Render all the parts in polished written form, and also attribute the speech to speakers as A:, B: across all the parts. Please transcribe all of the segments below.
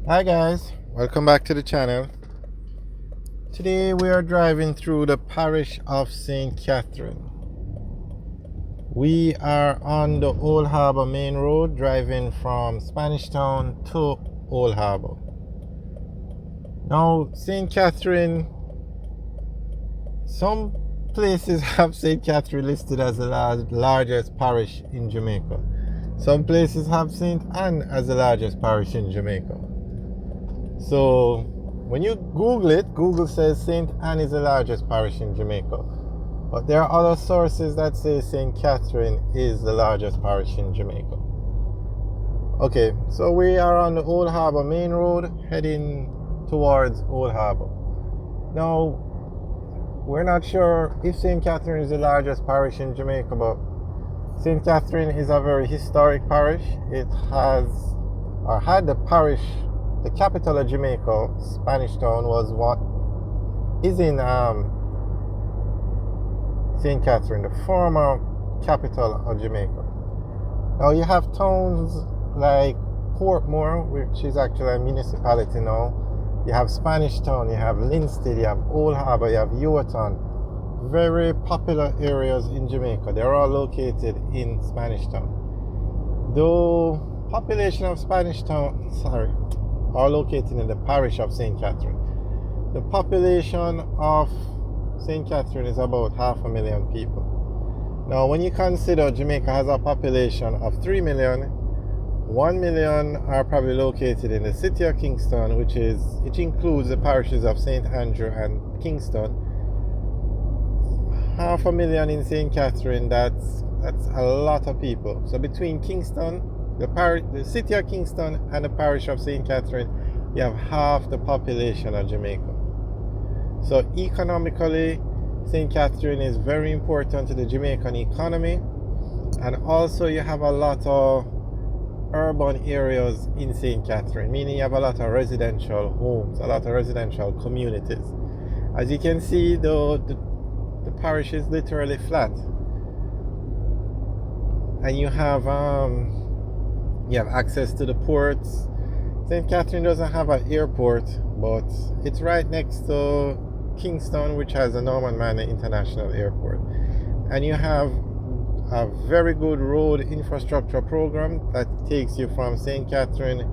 A: Hi guys, welcome back to the channel. Today we are driving through the parish of St Catherine. We are on the Old Harbour main road driving from Spanish Town to Old Harbour. Now St Catherine, some places have St Catherine listed as the largest parish in Jamaica. Some places have St Anne as the largest parish in Jamaica. So when you Google it, Google says St. Anne is the largest parish in Jamaica. But there are other sources that say St. Catherine is the largest parish in Jamaica. Okay, so we are on the Old Harbour main road heading towards Old Harbour. Now, we're not sure if St. Catherine is the largest parish in Jamaica, but St. Catherine is a very historic parish. It has, or had the parish. The capital of Jamaica, Spanish Town, was what is in St. Catherine, the former capital of Jamaica. Now you have towns like Portmore, which is actually a municipality now. You have Spanish Town, you have Linstead, you have Old Harbour, you have Ewaton. Very popular areas in Jamaica. They're all located in Spanish Town. The population of Spanish Town, are located in the parish of St. Catherine. The population of St. Catherine is about 500,000 people. Now, when you consider Jamaica has a population of 3 million, 1 million are probably located in the city of Kingston, which includes the parishes of St. Andrew and Kingston. 500,000 in St. Catherine, that's a lot of people. So between Kingston, the city of Kingston and the parish of St. Catherine, you have half the population of Jamaica. So economically, St. Catherine is very important to the Jamaican economy, and also you have a lot of urban areas in St. Catherine, meaning you have a lot of residential homes, a lot of residential communities. As you can see, the parish is literally flat, and you have access to the ports. St. Catherine doesn't have an airport, but it's right next to Kingston, which has a Norman Manor International Airport. And you have a very good road infrastructure program that takes you from St. Catherine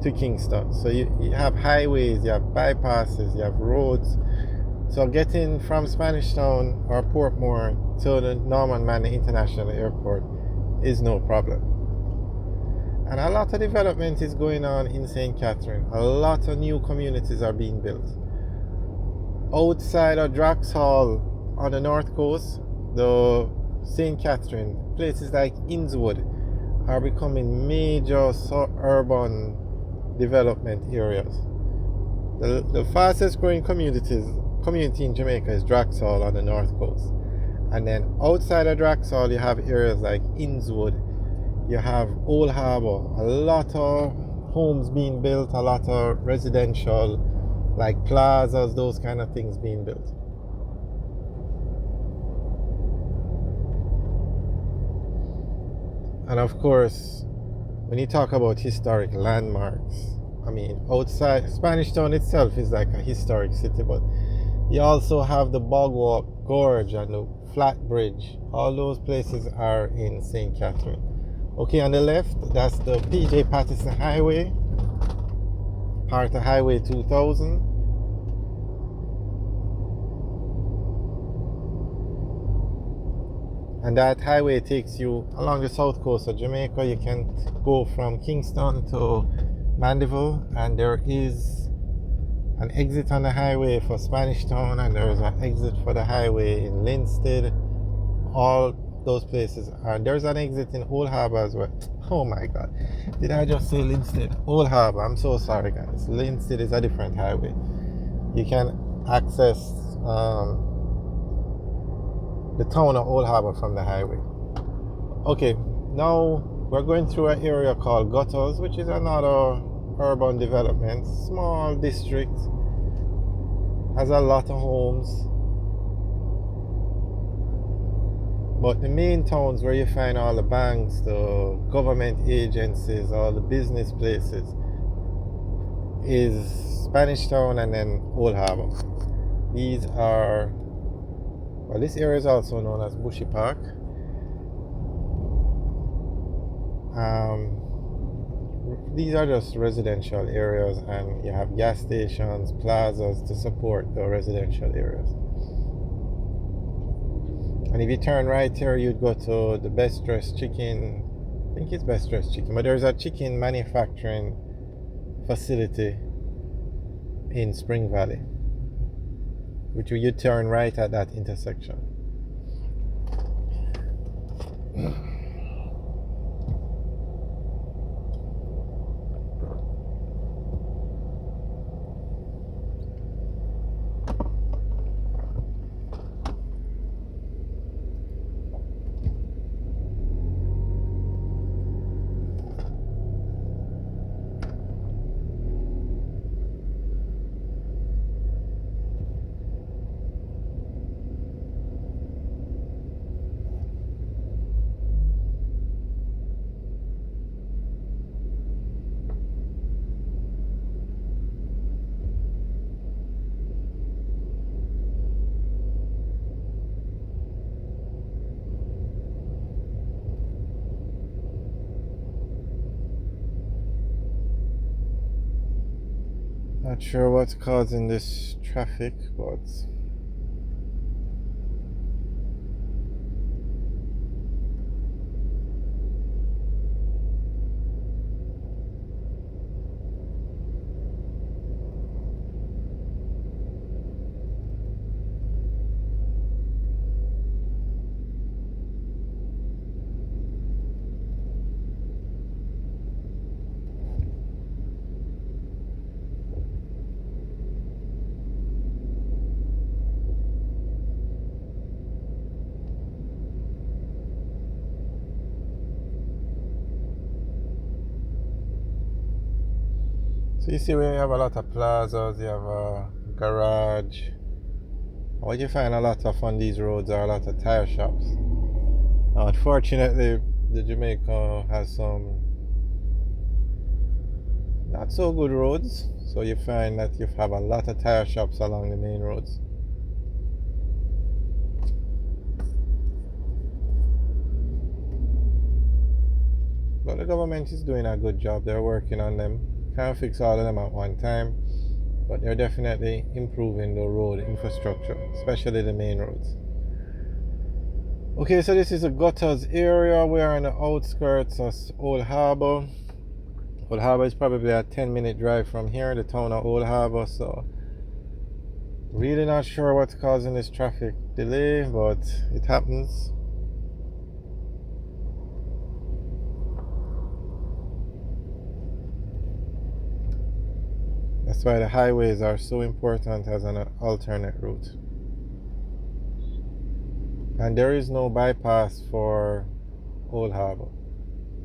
A: to Kingston. So you have highways, you have bypasses, you have roads. So getting from Spanish Town or Portmore to the Norman Manor International Airport is no problem. And a lot of development is going on in St. Catherine. A lot of new communities are being built. Outside of Draxhall on the north coast, the St. Catherine, places like Innswood are becoming major urban development areas. The fastest growing community in Jamaica is Draxhall on the north coast. And then outside of Draxhall, you have areas like Innswood, you have Old Harbour, a lot of homes being built, a lot of residential, like plazas, those kind of things being built. And of course, when you talk about historic landmarks, I mean, outside Spanish Town itself is like a historic city, but you also have the Bogwalk Gorge and the Flat Bridge. All those places are in St. Catherine. Okay, on the left, that's the PJ Patterson Highway, part of Highway 2000. And that highway takes you along the south coast of Jamaica. You can go from Kingston to Mandeville, and there is an exit on the highway for Spanish Town, and there is an exit for the highway in Linstead. All those places are. There's an exit in Old Harbour as well. Oh my god, did I just say Linstead? Old Harbour, I'm so sorry guys. Linstead is a different highway. You can access the town of Old Harbour from the highway. Okay, now we're going through an area called Gutters, which is another urban development, small district, has a lot of homes. But the main towns where you find all the banks, the government agencies, all the business places, is Spanish Town and then Old Harbor. These are, well, this area is also known as Bushy Park. These are just residential areas, and you have gas stations, plazas to support the residential areas. And if you turn right here, you'd go to the Best Dressed Chicken. I think it's Best Dressed Chicken, but there's a chicken manufacturing facility in Spring Valley, which you turn right at that intersection. Not sure what's causing this traffic, but so you see where you have a lot of plazas, you have a garage. What you find a lot of on these roads are a lot of tire shops. Unfortunately, the Jamaica has some not so good roads, so you find that you have a lot of tire shops along the main roads. But the government is doing a good job. They're working on them. Can't fix all of them at one time, but they're definitely improving the road infrastructure, especially the main roads. Okay, so this is a gutters area. We're on the outskirts of Old Harbor. Old Harbor is probably a 10-minute drive from here, the town of Old Harbor. So really not sure what's causing this traffic delay, but it happens. That's why the highways are so important as an alternate route. And there is no bypass for Old Harbor.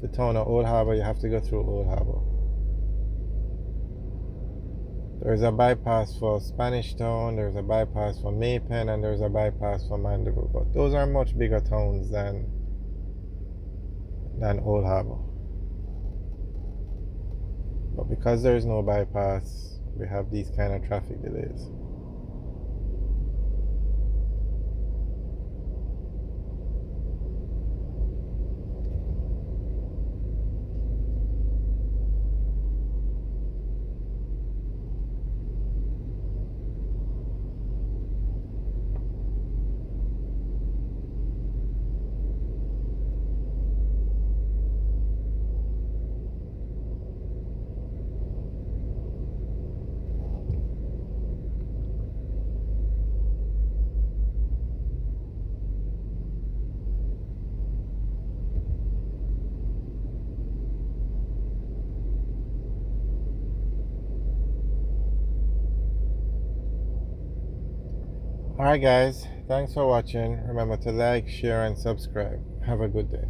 A: The town of Old Harbor, you have to go through Old Harbor. There's a bypass for Spanish Town, there's a bypass for Maypen, and there's a bypass for Mandeville. But those are much bigger towns than Old Harbor. But because there is no bypass, we have these kind of traffic delays. Alright guys, thanks for watching. Remember to like, share and subscribe. Have a good day.